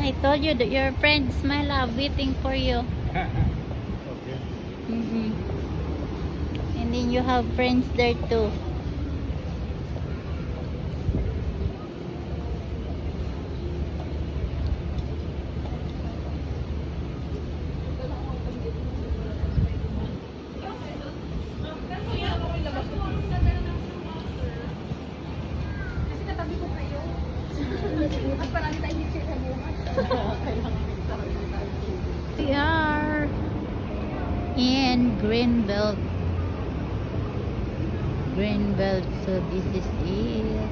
I told you that your friends, my love, waiting for you. Okay. And then you have friends there too. We are in Greenbelt. Greenbelt, so this is it.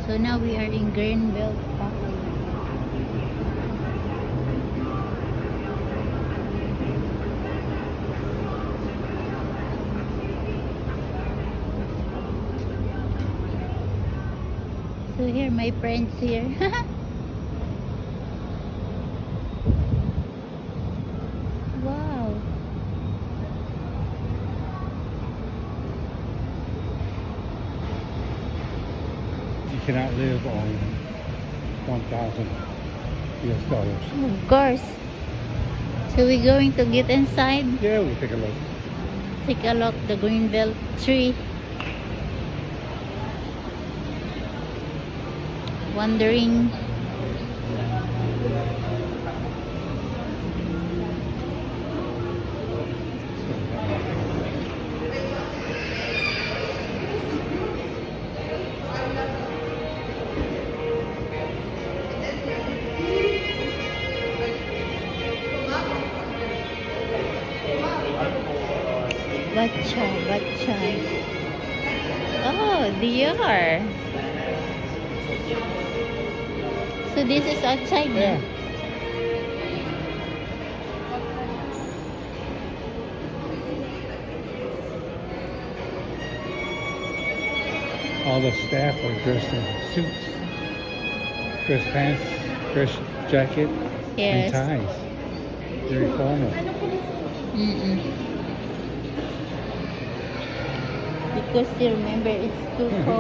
So now we are in Greenbelt Park. So here my friends here. Wow. You cannot live on 1,000 US dollars. Of course. So we're going to get inside. Yeah, we'll take a look. Take a look the Greenbelt tree. Wandering. Bacha, bacha. Oh, deer. So this is outside na? Yeah. All the staff are dressed in suits, dress pants, dress jacket, Yes. and ties. Very formal. Because you remember it's too cold.